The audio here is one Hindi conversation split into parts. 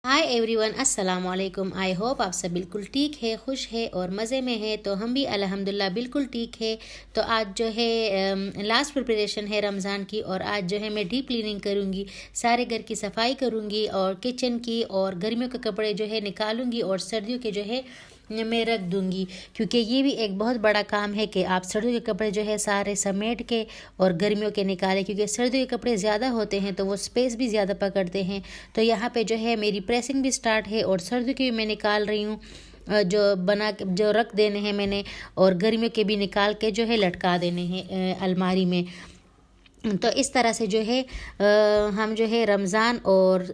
हाय एवरीवन, अस्सलाम वालेकुम। आई होप आप सब बिल्कुल ठीक है, खुश है और मज़े में है। तो हम भी अल्हम्दुलिल्लाह बिल्कुल ठीक है। तो आज जो है लास्ट प्रिपरेशन है रमज़ान की, और आज जो है मैं डीप क्लीनिंग करूँगी, सारे घर की सफाई करूँगी और किचन की, और गर्मियों के कपड़े जो है निकालूँगी और सर्दियों के जो है मैं रख दूँगी। क्योंकि ये भी एक बहुत बड़ा काम है कि आप सर्दियों के कपड़े जो है सारे समेट के और गर्मियों के निकालें, क्योंकि सर्दियों के कपड़े ज़्यादा होते हैं तो वो स्पेस भी ज़्यादा पकड़ते हैं। तो यहाँ पे जो है मेरी प्रेसिंग भी स्टार्ट है, और सर्दियों की भी मैं निकाल रही हूँ, जो बना के जो रख देने हैं मैंने, और गर्मियों के भी निकाल के जो है लटका देने हैं अलमारी में। तो इस तरह से जो है हम जो है रमज़ान और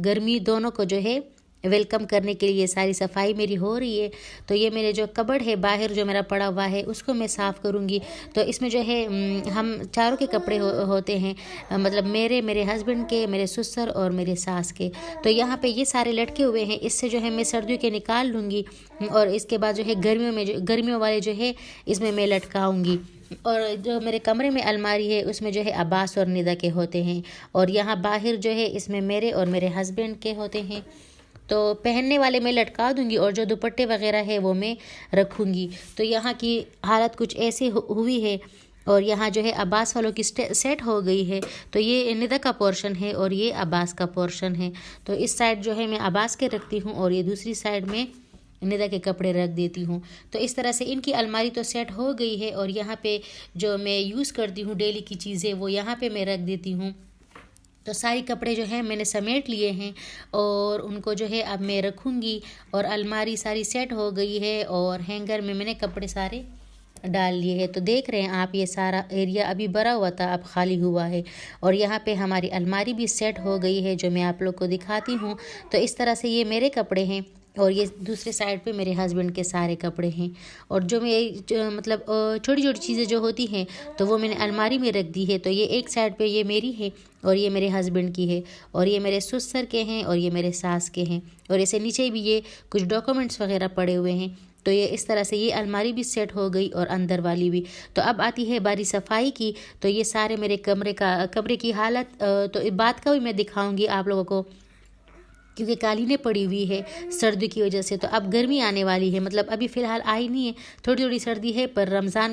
गर्मी दोनों को जो है वेलकम करने के लिए सारी सफाई मेरी हो रही है। तो ये मेरे जो कबर्ड है बाहर जो मेरा पड़ा हुआ है उसको मैं साफ़ करूँगी। तो इसमें जो है हम चारों के कपड़े होते हैं, मतलब मेरे हस्बैंड के, मेरे ससुर और मेरे सास के। तो यहाँ पे ये सारे लटके हुए हैं, इससे जो है मैं सर्दियों के निकाल लूँगी, और इसके बाद जो है गर्मियों वाले जो है इसमें मैं लटकाऊँगी। और जो मेरे कमरे में अलमारी है उसमें जो है अब्बास और निदा के होते हैं, और यहाँ बाहर जो है इसमें मेरे और मेरे हस्बैंड के होते हैं। तो पहनने वाले मैं लटका दूंगी, और जो दुपट्टे वगैरह है वो मैं रखूँगी। तो यहाँ की हालत कुछ ऐसी हुई है, और यहाँ जो है अब्बास वालों की सेट हो गई है। तो ये निदा का पोर्शन है और ये अब्बास का पोर्शन है। तो इस साइड जो है मैं अब्बास के रखती हूँ, और ये दूसरी साइड में निदा के कपड़े रख देती हूँ। तो इस तरह से इनकी अलमारी तो सेट हो गई है, और यहाँ पे जो मैं यूज़ करती हूँ डेली की चीज़ें वो यहाँ पे मैं रख देती हूँ। तो सारी कपड़े जो है मैंने समेट लिए हैं, और उनको जो है अब मैं रखूँगी। और अलमारी सारी सेट हो गई है, और हैंगर में मैंने कपड़े सारे डाल लिए हैं। तो देख रहे हैं आप, ये सारा एरिया अभी भरा हुआ था, अब खाली हुआ है। और यहाँ पे हमारी अलमारी भी सेट हो गई है, जो मैं आप लोग को दिखाती हूँ। तो इस तरह से ये मेरे कपड़े हैं, और ये दूसरे साइड पे मेरे हस्बैंड के सारे कपड़े हैं। और मतलब छोटी छोटी चीज़ें जो होती हैं तो वो मैंने अलमारी में रख दी है। तो ये एक साइड पे ये मेरी है, और ये मेरे हस्बैंड की है, और ये मेरे ससुर के हैं, और ये मेरे सास के हैं। और ऐसे नीचे भी ये कुछ डॉक्यूमेंट्स वगैरह पड़े हुए हैं। तो ये इस तरह से ये अलमारी भी सेट हो गई, और अंदर वाली भी। तो अब आती है बारी सफाई की। तो ये सारे मेरे कमरे की हालत, तो बात का भी मैं दिखाऊंगी आप लोगों को, क्योंकि कालीनें पड़ी हुई है सर्दी की वजह से। तो अब गर्मी आने वाली है, मतलब अभी फ़िलहाल आई नहीं है, थोड़ी थोड़ी सर्दी है, पर रमज़ान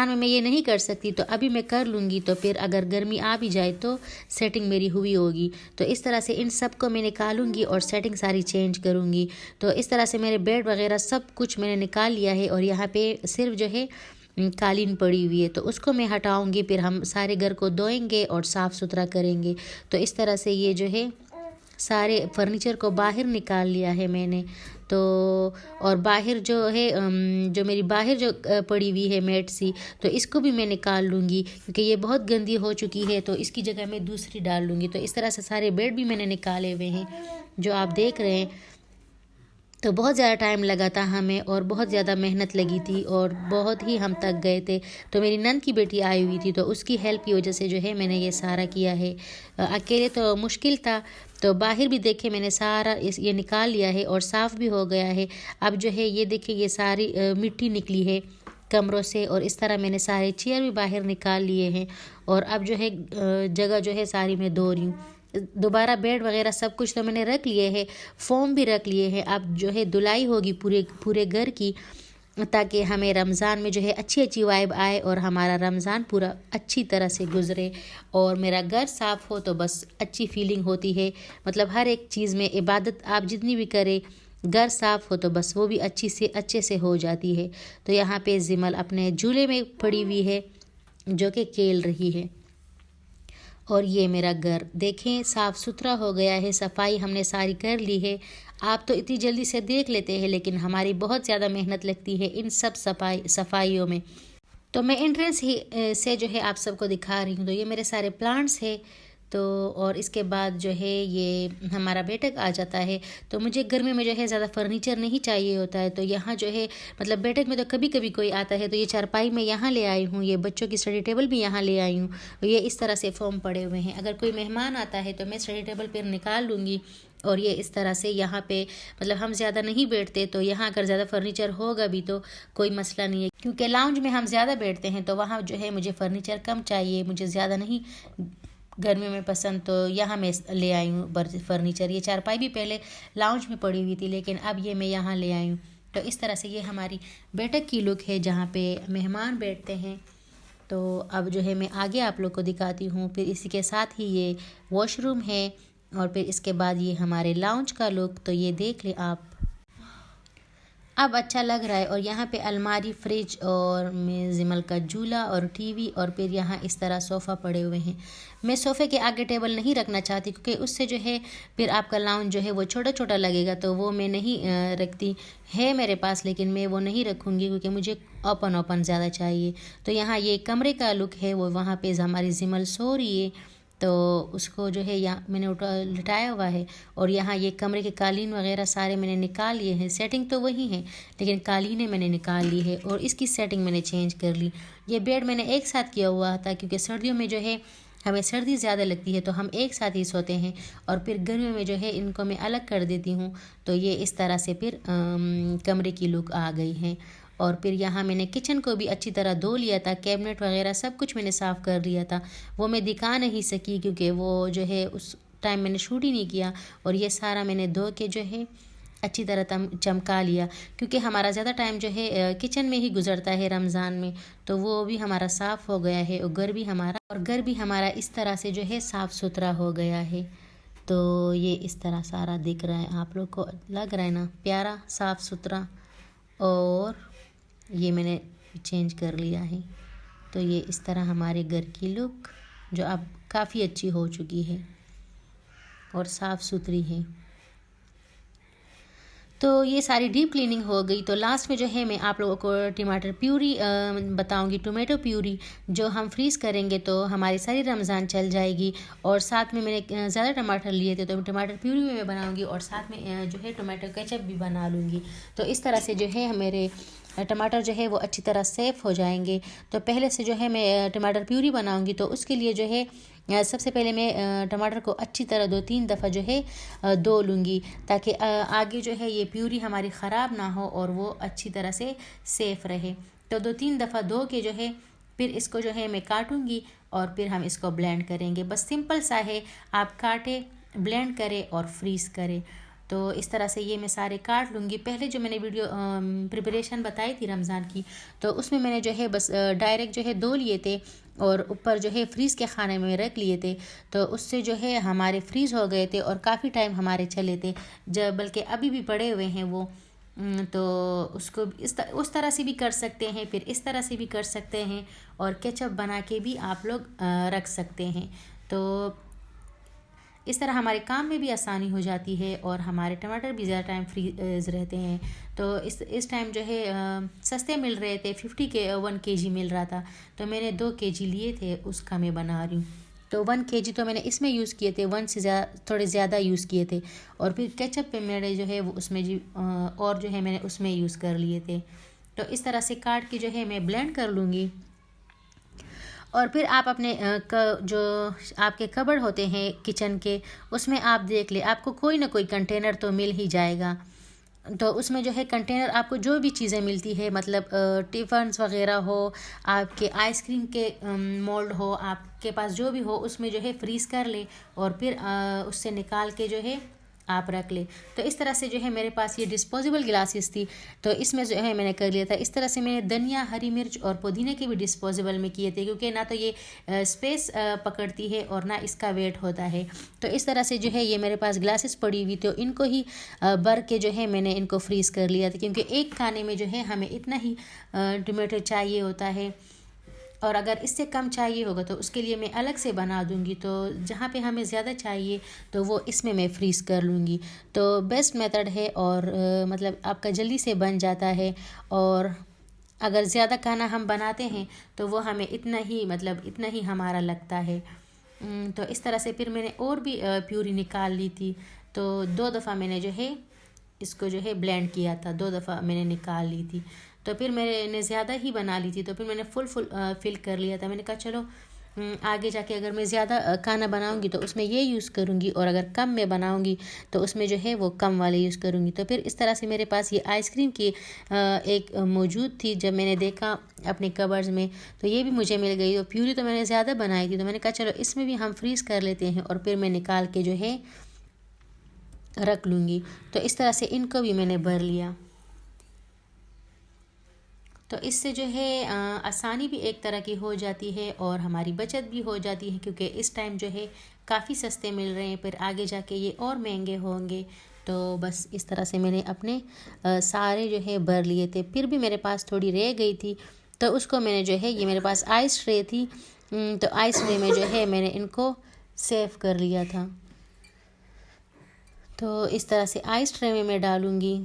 में मैं ये नहीं कर सकती, तो अभी मैं कर लूँगी। तो फिर अगर गर्मी आ भी जाए तो सेटिंग मेरी हुई होगी। तो इस तरह से इन सब को मैं निकालूंगी और सेटिंग सारी चेंज करूँगी। तो इस तरह से मेरे बेड वगैरह सब कुछ मैंने निकाल लिया है, और यहाँ पे सिर्फ जो है कालीन पड़ी हुई है, तो उसको मैं हटाऊँगी। फिर हम सारे घर को धोएंगे और साफ़ सुथरा करेंगे। तो इस तरह से ये जो है सारे फर्नीचर को बाहर निकाल लिया है मैंने। तो और बाहर जो है जो मेरी बाहर जो पड़ी हुई है मैट सी, तो इसको भी मैं निकाल लूँगी, क्योंकि ये बहुत गंदी हो चुकी है। तो इसकी जगह मैं दूसरी डाल लूँगी। तो इस तरह से सारे बेड भी मैंने निकाले हुए हैं, जो आप देख रहे हैं। तो बहुत ज़्यादा टाइम लगा था हमें, और बहुत ज़्यादा मेहनत लगी थी, और बहुत ही हम थक गए थे। तो मेरी नंद की बेटी आई हुई थी, तो उसकी हेल्प की वजह से जो है मैंने ये सारा किया है। अकेले तो मुश्किल था। तो बाहर भी देखे मैंने सारा ये निकाल लिया है, और साफ़ भी हो गया है। अब जो है ये देखिए, ये सारी मिट्टी निकली है कमरों से, और इस तरह मैंने सारे चेयर भी बाहर निकाल लिए हैं। और अब जो है जगह जो है सारी मैं धो रही हूँ। दोबारा बेड वगैरह सब कुछ तो मैंने रख लिए हैं, फोम भी रख लिए हैं। अब जो है धुलाई होगी पूरे पूरे घर की, ताकि हमें रमज़ान में जो है अच्छी अच्छी वाइब आए, और हमारा रमज़ान पूरा अच्छी तरह से गुज़रे, और मेरा घर साफ़ हो तो बस अच्छी फीलिंग होती है। मतलब हर एक चीज़ में इबादत आप जितनी भी करें, घर साफ़ हो तो बस वो भी अच्छे से हो जाती है। तो यहाँ पे जिमल अपने झूले में पड़ी हुई है, जो कि खेल रही है। और ये मेरा घर देखें साफ़ सुथरा हो गया है, सफाई हमने सारी कर ली है। आप तो इतनी जल्दी से देख लेते हैं, लेकिन हमारी बहुत ज़्यादा मेहनत लगती है इन सब सफाइयों में। तो मैं एंट्रेंस ही से जो है आप सबको दिखा रही हूँ। तो ये मेरे सारे प्लांट्स है। तो और इसके बाद जो है ये हमारा बैठक आ जाता है। तो मुझे गर्मी में जो है ज़्यादा फर्नीचर नहीं चाहिए होता है। तो यहाँ जो है मतलब बैठक में तो कभी कभी कोई आता है, तो ये चारपाई मैं यहाँ ले आई हूँ, ये बच्चों की स्टडी टेबल भी यहाँ ले आई हूँ। ये इस तरह से फॉर्म पड़े हुए हैं। अगर कोई मेहमान आता है तो मैं स्टडी टेबल पर निकाल लूँगी। और ये इस तरह से यहाँ पे मतलब हम ज़्यादा नहीं बैठते, तो यहाँ अगर ज़्यादा फर्नीचर होगा भी तो कोई मसला नहीं है, क्योंकि लाउंज में हम ज़्यादा बैठते हैं। तो वहाँ जो है मुझे फर्नीचर कम चाहिए, मुझे ज़्यादा नहीं गर्मियों में पसंद, तो यहाँ मैं ले आई हूँ फर्नीचर। ये चारपाई भी पहले लाउंज में पड़ी हुई थी, लेकिन अब ये मैं यहाँ ले आई हूँ। तो इस तरह से ये हमारी बैठक की लुक है जहाँ पे मेहमान बैठते हैं। तो अब जो है मैं आगे आप लोग को दिखाती हूँ। फिर इसी के साथ ही ये वॉशरूम है और फिर इसके बाद ये हमारे लाउंज का लुक, तो ये देख ले आप। अब अच्छा लग रहा है। और यहाँ पे अलमारी, फ्रिज और जिमल का झूला और टीवी, और फिर यहाँ इस तरह सोफ़ा पड़े हुए हैं। मैं सोफ़े के आगे टेबल नहीं रखना चाहती क्योंकि उससे जो है फिर आपका लाउंज जो है वो छोटा छोटा लगेगा, तो वो मैं नहीं रखती। है मेरे पास, लेकिन मैं वो नहीं रखूँगी क्योंकि मुझे ओपन ओपन ज़्यादा चाहिए। तो यहाँ ये कमरे का लुक है, वो वहाँ पे हमारी जिमल सो रही है, तो उसको जो है यहाँ मैंने लिटाया हुआ है। और यहाँ ये कमरे के कालीन वगैरह सारे मैंने निकाल लिए हैं। सेटिंग तो वही है, लेकिन कालीनें मैंने निकाल ली है और इसकी सेटिंग मैंने चेंज कर ली। ये बेड मैंने एक साथ किया हुआ था क्योंकि सर्दियों में जो है हमें सर्दी ज़्यादा लगती है, तो हम एक साथ ही सोते हैं। और फिर गर्मियों में जो है इनको मैं अलग कर देती हूँ। तो ये इस तरह से फिर कमरे की लुक आ गई है। और फिर यहाँ मैंने किचन को भी अच्छी तरह धो लिया था, कैबिनेट वगैरह सब कुछ मैंने साफ़ कर लिया था। वो मैं दिखा नहीं सकी क्योंकि वो जो है उस टाइम मैंने शूट ही नहीं किया। और ये सारा मैंने धो के जो है अच्छी तरह चमका लिया, क्योंकि हमारा ज़्यादा टाइम जो है किचन में ही गुजरता है रमज़ान में। तो वो भी हमारा साफ़ हो गया है और घर भी हमारा इस तरह से जो है साफ़ सुथरा हो गया है। तो ये इस तरह सारा दिख रहा है, आप लोग को लग रहा है ना प्यारा, साफ़ सुथरा। और ये मैंने चेंज कर लिया है। तो ये इस तरह हमारे घर की लुक जो अब काफ़ी अच्छी हो चुकी है और साफ़ सुथरी है। तो ये सारी डीप क्लीनिंग हो गई। तो लास्ट में जो है मैं आप लोगों को टमाटर प्यूरी बताऊंगी, टोमेटो प्यूरी जो हम फ्रीज़ करेंगे तो हमारी सारी रमज़ान चल जाएगी। और साथ में मैंने ज़्यादा टमाटर लिए थे, तो टमाटर प्यूरी भी मैं बनाऊंगी और साथ में जो है टोमेटो केचप भी बना लूँगी। तो इस तरह से जो है मेरे टमाटर जो है वो अच्छी तरह सेफ हो जाएंगे। तो पहले से जो है मैं टमाटर प्यूरी बनाऊंगी, तो उसके लिए जो है सबसे पहले मैं टमाटर को अच्छी तरह 2-3 दफ़ा जो है धो लूँगी, ताकि आगे जो है ये प्यूरी हमारी ख़राब ना हो और वो अच्छी तरह से सेफ़ रहे। तो 2-3 दफ़ा धो के जो है फिर इसको जो है मैं काटूँगी और फिर हम इसको ब्लेंड करेंगे। बस सिंपल सा है, आप काटें, ब्लेंड करें और फ्रीज़ करें। तो इस तरह से ये मैं सारे काट लूँगी। पहले जो मैंने वीडियो प्रिपरेशन बताई थी रमज़ान की, तो उसमें मैंने जो है बस डायरेक्ट जो है धो लिए थे और ऊपर जो है फ्रीज़ के खाने में रख लिए थे। तो उससे जो है हमारे फ्रीज़ हो गए थे और काफ़ी टाइम हमारे चले थे, जब बल्कि अभी भी पड़े हुए हैं वो। तो उसको उस तरह से भी कर सकते हैं, फिर इस तरह से भी कर सकते हैं और केचप बना के भी आप लोग रख सकते हैं। तो इस तरह हमारे काम में भी आसानी हो जाती है और हमारे टमाटर भी ज़्यादा टाइम फ्रीज रहते हैं। तो इस टाइम जो है सस्ते मिल रहे थे, 50 के 1 kg मिल रहा था, तो मैंने 2 kg लिए थे, उसका मैं बना रही हूँ। तो 1 kg तो मैंने इसमें यूज़ किए थे, 1 से थोड़े ज़्यादा यूज़ किए थे। और फिर केचप पे मेरे जो है वो उसमें और जो है मैंने उसमें यूज़ कर लिए थे। तो इस तरह से काट के जो है मैं ब्लेंड कर लूँगी। और फिर आप अपने जो आपके कबर्ड होते हैं किचन के, उसमें आप देख ले, आपको कोई ना कोई कंटेनर तो मिल ही जाएगा। तो उसमें जो है कंटेनर आपको जो भी चीज़ें मिलती है, मतलब टिफ़न्स वगैरह हो, आपके आइसक्रीम के मोल्ड हो, आपके पास जो भी हो, उसमें जो है फ्रीज़ कर ले और फिर उससे निकाल के जो है आप रख ले। तो इस तरह से जो है मेरे पास ये डिस्पोजेबल गिलासेस थी, तो इसमें जो है मैंने कर लिया था। इस तरह से मैंने धनिया, हरी मिर्च और पुदीने के भी डिस्पोजेबल में किए थे, क्योंकि ना तो ये स्पेस पकड़ती है और ना इसका वेट होता है। तो इस तरह से जो है ये मेरे पास गिलासेस पड़ी हुई, तो इनको ही भर के जो है मैंने इनको फ्रीज़ कर लिया था, क्योंकि एक खाने में जो है हमें इतना ही टमाटर चाहिए होता है। और अगर इससे कम चाहिए होगा तो उसके लिए मैं अलग से बना दूंगी। तो जहाँ पे हमें ज़्यादा चाहिए तो वो इसमें मैं फ्रीज़ कर लूँगी। तो बेस्ट मेथड है और मतलब आपका जल्दी से बन जाता है। और अगर ज़्यादा खाना हम बनाते हैं तो वो हमें इतना ही हमारा लगता है। तो इस तरह से फिर मैंने और भी प्यूरी निकाल ली थी। तो 2 दफ़ा मैंने जो है इसको जो है ब्लेंड किया था, 2 दफ़ा मैंने निकाल ली थी। तो फिर मैंने ज़्यादा ही बना ली थी, तो फिर मैंने फुल फिल कर लिया था। मैंने कहा चलो आगे जाके अगर मैं ज़्यादा खाना बनाऊंगी तो उसमें ये यूज़ करूंगी, और अगर कम में बनाऊंगी तो उसमें जो है वो कम वाले यूज़ करूंगी। तो फिर इस तरह से मेरे पास ये आइसक्रीम की एक मौजूद थी। जब मैंने देखा अपने कबर्स में तो ये भी मुझे मिल गई। और प्यूरी तो मैंने ज़्यादा बनाई थी, तो मैंने कहा चलो इसमें भी हम फ्रीज़ कर लेते हैं और फिर मैं निकाल के जो है रख लूँगी। तो इस तरह से इनको भी मैंने भर लिया। तो इससे जो है आसानी भी एक तरह की हो जाती है और हमारी बचत भी हो जाती है, क्योंकि इस टाइम जो है काफ़ी सस्ते मिल रहे हैं, फिर आगे जाके ये और महंगे होंगे। तो बस इस तरह से मैंने अपने सारे जो है भर लिए थे। फिर भी मेरे पास थोड़ी रह गई थी, तो उसको मैंने जो है, ये मेरे पास आइस ट्रे थी, तो आइस ट्रे में जो है मैंने इनको सेव कर लिया था। तो इस तरह से आइस ट्रे में मैं डालूँगी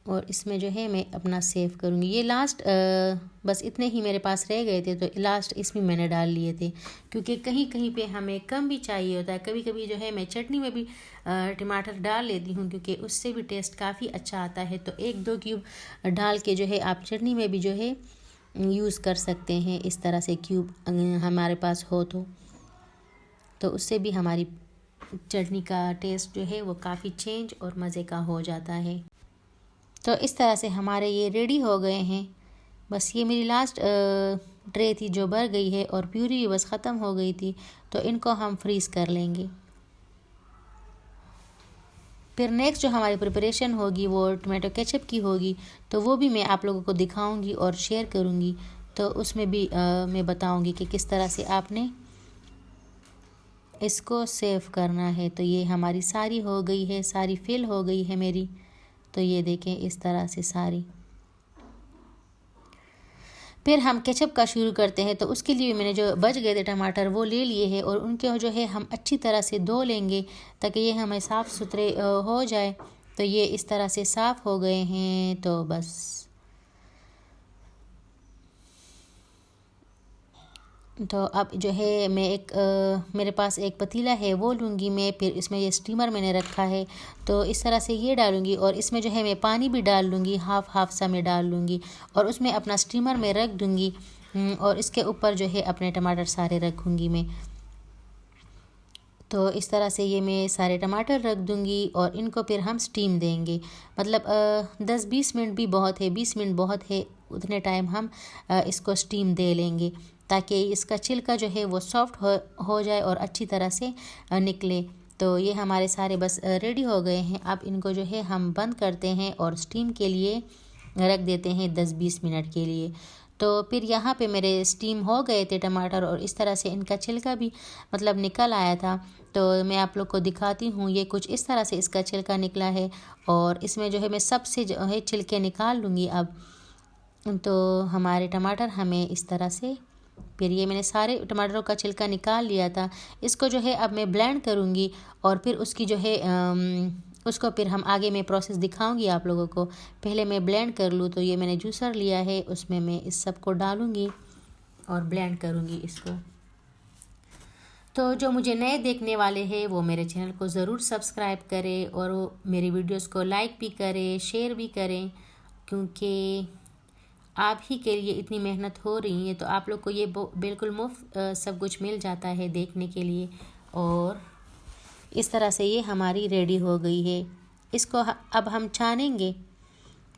और इसमें जो है मैं अपना सेव करूँगी। ये लास्ट बस इतने ही मेरे पास रह गए थे, तो लास्ट इसमें मैंने डाल लिए थे, क्योंकि कहीं कहीं पे हमें कम भी चाहिए होता है। कभी कभी जो है मैं चटनी में भी टमाटर डाल लेती हूँ, क्योंकि उससे भी टेस्ट काफ़ी अच्छा आता है। तो 1-2 क्यूब डाल के जो है आप चटनी में भी जो है यूज़ कर सकते हैं। इस तरह से क्यूब हमारे पास हो तो उससे भी हमारी चटनी का टेस्ट जो है वो काफ़ी चेंज और मज़े का हो जाता है। तो इस तरह से हमारे ये रेडी हो गए हैं। बस ये मेरी लास्ट ट्रे थी जो भर गई है, और प्यूरी भी बस ख़त्म हो गई थी, तो इनको हम फ्रीज़ कर लेंगे। फिर नेक्स्ट जो हमारी प्रिपरेशन होगी वो टमाटो केचप की होगी, तो वो भी मैं आप लोगों को दिखाऊंगी और शेयर करूंगी। तो उसमें भी मैं बताऊंगी कि किस तरह से आपने इसको सेव करना है। तो ये हमारी सारी हो गई है, सारी फिल हो गई है मेरी। तो ये देखें इस तरह से सारी। फिर हम केचप का शुरू करते हैं। तो उसके लिए मैंने जो बच गए थे टमाटर वो ले लिए हैं, और उनके जो है हम अच्छी तरह से धो लेंगे ताकि ये हमें साफ़ सुथरे हो जाए। तो ये इस तरह से साफ़ हो गए हैं। तो बस तो अब जो है मैं मेरे पास एक पतीला है वो लूँगी मैं। फिर इसमें ये स्टीमर मैंने रखा है, तो इस तरह से ये डालूँगी, और इसमें जो है मैं पानी भी डाल लूँगी, हाफ़ हाफ़ सा मैं डाल लूँगी, और उसमें अपना स्टीमर में रख दूँगी। और इसके ऊपर जो है अपने टमाटर सारे रखूँगी मैं। तो इस तरह से ये मैं सारे टमाटर रख दूँगी, और इनको फिर हम स्टीम देंगे। मतलब 10-20 मिनट भी बहुत है, 20 मिनट बहुत है, उतने टाइम हम इसको स्टीम दे लेंगे, ताकि इसका छिलका जो है वो सॉफ्ट हो जाए और अच्छी तरह से निकले। तो ये हमारे सारे बस रेडी हो गए हैं। अब इनको जो है हम बंद करते हैं और स्टीम के लिए रख देते हैं 10-20 मिनट के लिए। तो फिर यहाँ पे मेरे स्टीम हो गए थे टमाटर, और इस तरह से इनका छिलका भी मतलब निकल आया था। तो मैं आप लोग को दिखाती हूँ, ये कुछ इस तरह से इसका छिलका निकला है, और इसमें जो है मैं सबसे जो है छिलके निकाल लूँगी अब। तो हमारे टमाटर हमें इस तरह से, फिर ये मैंने सारे टमाटरों का छिलका निकाल लिया था। इसको जो है अब मैं ब्लेंड करूँगी, और फिर उसकी जो है उसको फिर हम आगे में प्रोसेस दिखाऊंगी आप लोगों को। पहले मैं ब्लेंड कर लूँ। तो ये मैंने जूसर लिया है, उसमें मैं इस सब को डालूँगी और ब्लेंड करूँगी इसको। तो जो मुझे नए देखने वाले हैं वो मेरे चैनल को ज़रूर सब्सक्राइब करें, और वो मेरी वीडियोस को लाइक भी करें, शेयर भी करें, क्योंकि आप ही के लिए इतनी मेहनत हो रही है। तो आप लोग को ये बिल्कुल मुफ्त सब कुछ मिल जाता है देखने के लिए। और इस तरह से ये हमारी रेडी हो गई है। इसको अब हम छानेंगे।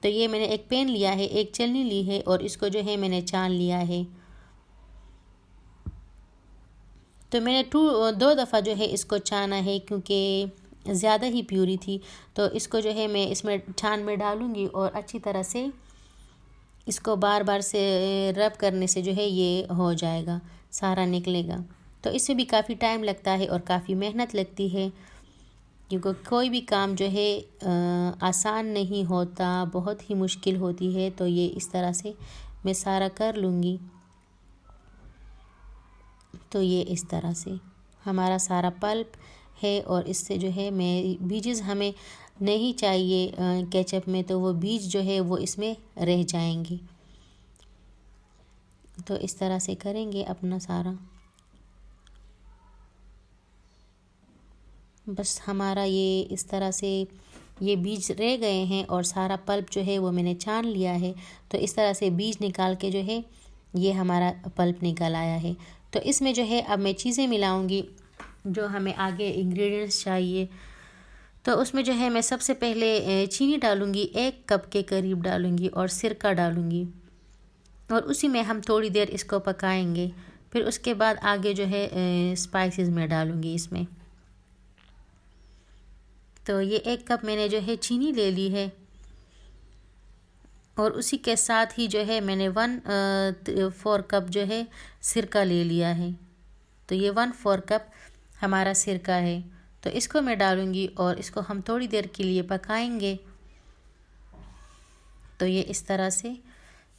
तो ये मैंने एक पैन लिया है, एक छलनी ली है, और इसको जो है मैंने छान लिया है। तो मैंने 2 दफ़ा जो है इसको छाना है, क्योंकि ज़्यादा ही प्यूरी थी। तो इसको जो है मैं इसमें छान में डालूँगी, और अच्छी तरह से इसको बार बार से रब करने से जो है ये हो जाएगा, सारा निकलेगा। तो इसमें भी काफ़ी टाइम लगता है और काफ़ी मेहनत लगती है, क्योंकि कोई भी काम जो है आसान नहीं होता, बहुत ही मुश्किल होती है। तो ये इस तरह से मैं सारा कर लूँगी। तो ये इस तरह से हमारा सारा पल्प है, और इससे जो है मैं बीजेस हमें नहीं चाहिए केचप में, तो वो बीज जो है वो इसमें रह जाएंगे। तो इस तरह से करेंगे अपना सारा। बस हमारा ये इस तरह से ये बीज रह गए हैं, और सारा पल्प जो है वो मैंने छान लिया है। तो इस तरह से बीज निकाल के जो है ये हमारा पल्प निकल आया है। तो इसमें जो है अब मैं चीज़ें मिलाऊंगी जो हमें आगे इंग्रेडिएंट्स चाहिए। तो उसमें जो है मैं सबसे पहले चीनी डालूंगी, 1 कप के करीब डालूंगी और सिरका डालूंगी और उसी में हम थोड़ी देर इसको पकाएंगे। फिर उसके बाद आगे जो है स्पाइसेस में डालूंगी इसमें। तो ये 1 कप मैंने जो है चीनी ले ली है और उसी के साथ ही जो है मैंने 1/4 कप जो है सिरका ले लिया है। तो ये 1/4 कप हमारा सिरका है। तो इसको मैं डालूंगी और इसको हम थोड़ी देर के लिए पकाएंगे। तो ये इस तरह से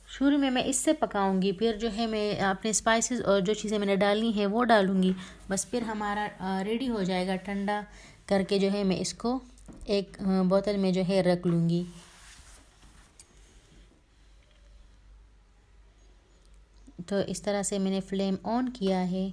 शुरू में मैं इससे पकाऊंगी, फिर जो है मैं अपने स्पाइसेस और जो चीज़ें मैंने डालनी है वो डालूंगी। बस फिर हमारा रेडी हो जाएगा। ठंडा करके जो है मैं इसको एक बोतल में जो है रख लूँगी। तो इस तरह से मैंने फ्लेम ऑन किया है।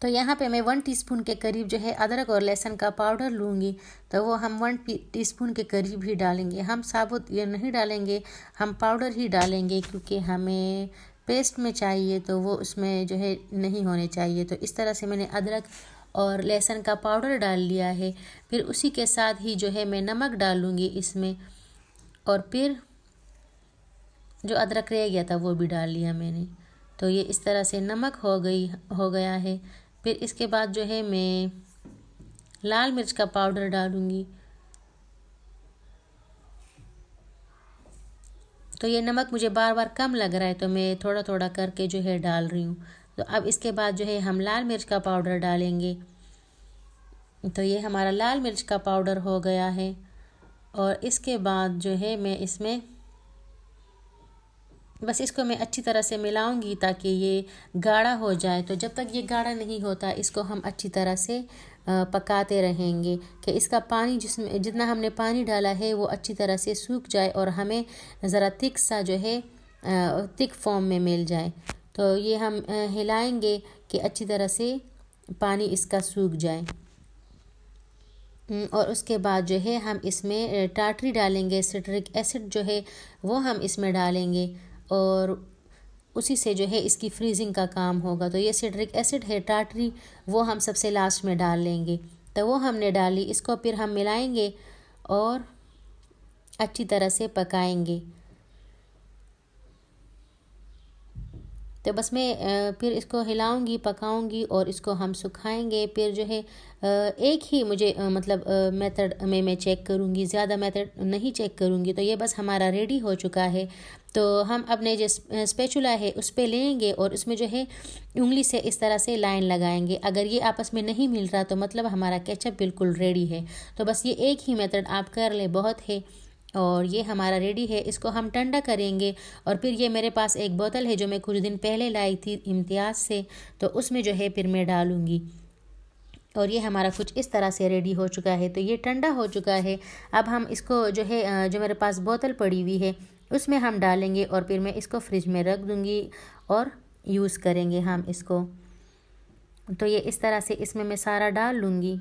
तो यहाँ पे मैं 1 टीस्पून के करीब जो है अदरक और लहसुन का पाउडर लूँगी। तो वो हम 1 टीस्पून के करीब ही डालेंगे। हम साबुत ये नहीं डालेंगे, हम पाउडर ही डालेंगे क्योंकि हमें पेस्ट में चाहिए तो वो उसमें जो है नहीं होने चाहिए। तो इस तरह से मैंने अदरक और लहसुन का पाउडर डाल लिया है। फिर उसी के साथ ही जो है मैं नमक डालूँगी इसमें और फिर जो अदरक रह गया था वो भी डाल लिया मैंने। तो ये इस तरह से नमक हो गया है। फिर इसके बाद जो है मैं लाल मिर्च का पाउडर डालूँगी। तो ये नमक मुझे बार बार कम लग रहा है तो मैं थोड़ा थोड़ा करके जो है डाल रही हूँ। तो अब इसके बाद जो है हम लाल मिर्च का पाउडर डालेंगे। तो ये हमारा लाल मिर्च का पाउडर हो गया है और इसके बाद जो है मैं इसमें बस इसको मैं अच्छी तरह से मिलाऊंगी ताकि ये गाढ़ा हो जाए। तो जब तक ये गाढ़ा नहीं होता इसको हम अच्छी तरह से पकाते रहेंगे कि इसका पानी जिसमें जितना हमने पानी डाला है वो अच्छी तरह से सूख जाए और हमें ज़रा थिक सा जो है थिक फॉर्म में मिल जाए। तो ये हम हिलाएंगे कि अच्छी तरह से पानी इसका सूख जाए। और उसके बाद जो है हम इसमें टाटरी डालेंगे, सिट्रिक एसिड जो है वो हम इसमें डालेंगे और उसी से जो है इसकी फ्रीजिंग का काम होगा। तो ये सिट्रिक एसिड है, टाटरी, वो हम सबसे लास्ट में डाल लेंगे। तो वो हमने डाली, इसको फिर हम मिलाएंगे और अच्छी तरह से पकाएंगे। तो बस मैं फिर इसको हिलाऊंगी, पकाऊंगी और इसको हम सुखाएंगे। फिर जो है एक ही मुझे मतलब मेथड में मैं चेक करूंगी, ज़्यादा मेथड नहीं चेक करूंगी। तो ये बस हमारा रेडी हो चुका है। तो हम अपने जो स्पैचुला है उस पर लेंगे और उसमें जो है उंगली से इस तरह से लाइन लगाएंगे। अगर ये आपस में नहीं मिल रहा तो मतलब हमारा केचप बिल्कुल रेडी है। तो बस ये एक ही मेथड आप कर ले, बहुत है। और ये हमारा रेडी है। इसको हम ठंडा करेंगे और फिर ये मेरे पास एक बोतल है जो मैं कुछ दिन पहले लाई थी इम्तियाज़ से, तो उसमें जो है फिर मैं डालूँगी। और ये हमारा कुछ इस तरह से रेडी हो चुका है। तो ये ठंडा हो चुका है। अब हम इसको जो है जो मेरे पास बोतल पड़ी हुई है उसमें हम डालेंगे और फिर मैं इसको फ्रिज में रख दूँगी और यूज़ करेंगे हम इसको। तो ये इस तरह से इसमें मैं सारा डाल लूँगी।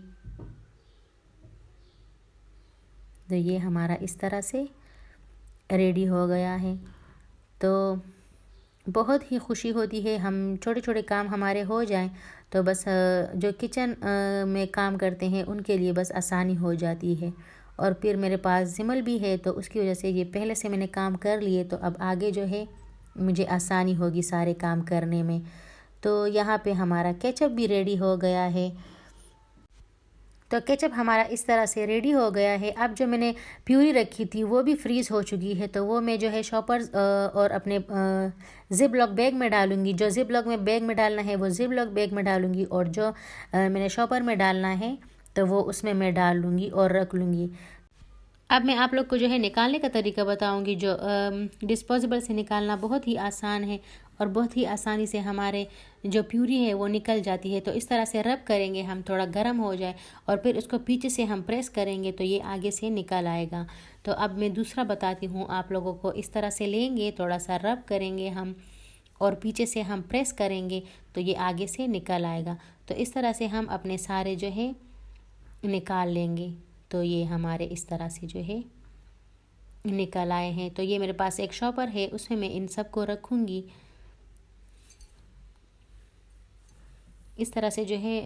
तो ये हमारा इस तरह से रेडी हो गया है। तो बहुत ही खुशी होती है हम छोटे छोटे काम हमारे हो जाएं तो बस जो किचन में काम करते हैं उनके लिए बस आसानी हो जाती है। और फिर मेरे पास जिमल भी है तो उसकी वजह से ये पहले से मैंने काम कर लिए, तो अब आगे जो है मुझे आसानी होगी सारे काम करने में। तो यहाँ पे हमारा केचप भी रेडी हो गया है। तो केचप हमारा इस तरह से रेडी हो गया है। अब जो मैंने प्यूरी रखी थी वो भी फ्रीज़ हो चुकी है। तो वो मैं जो है शॉपर्स और अपने ज़िप लॉक बैग में डालूँगी। जो ज़िप लॉक में बैग में डालना है वो ज़िप लॉक बैग में डालूँगी और जो मैंने शॉपर में डालना है तो वो उसमें मैं डाल लूँगी और रख लूँगी। अब मैं आप लोग को जो है निकालने का तरीका बताऊंगी। जो डिस्पोजेबल से निकालना बहुत ही आसान है और बहुत ही आसानी से हमारे जो प्यूरी है वो निकल जाती है। तो इस तरह से रब करेंगे हम, थोड़ा गर्म हो जाए और फिर उसको पीछे से हम प्रेस करेंगे तो ये आगे से निकल आएगा। तो अब मैं दूसरा बताती हूँ आप लोगों को। इस तरह से लेंगे, थोड़ा सा रब करेंगे हम और पीछे से हम प्रेस करेंगे तो ये आगे से निकल आएगा। तो इस तरह से हम अपने सारे जो है निकाल लेंगे। तो ये हमारे इस तरह से जो है निकल आए हैं। तो ये मेरे पास एक शॉपर है, उसमें मैं इन सब को रखूँगी। इस तरह से जो है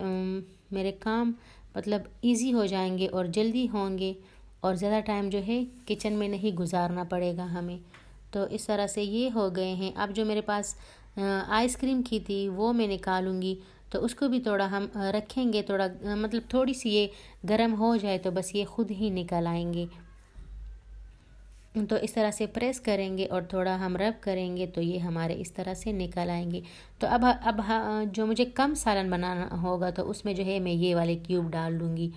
मेरे काम मतलब इजी हो जाएंगे और जल्दी होंगे और ज़्यादा टाइम जो है किचन में नहीं गुजारना पड़ेगा हमें। तो इस तरह से ये हो गए हैं। अब जो मेरे पास आइसक्रीम की थी वो मैं निकालूंगी, तो उसको भी थोड़ा हम रखेंगे, थोड़ा मतलब थोड़ी सी ये गर्म हो जाए तो बस ये खुद ही निकल आएंगे। तो इस तरह से प्रेस करेंगे और थोड़ा हम रब करेंगे तो ये हमारे इस तरह से निकल आएंगे। तो अब जो मुझे कम सालन बनाना होगा तो उसमें जो है मैं ये वाले क्यूब डाल दूँगी।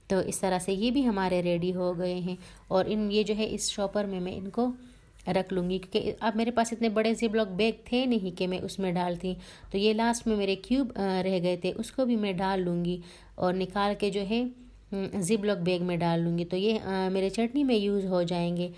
तो इस तरह से ये भी हमारे रेडी हो गए हैं और ये जो है इस शॉपर में मैं इनको रख लूँगी, क्योंकि अब मेरे पास इतने बड़े ज़िप-लॉक बैग थे नहीं कि मैं उसमें डालती। तो ये लास्ट में मेरे क्यूब रह गए थे, उसको भी मैं डाल लूँगी और निकाल के जो है ज़िप-लॉक बैग में डाल लूँगी। तो ये मेरे चटनी में यूज़ हो जाएंगे।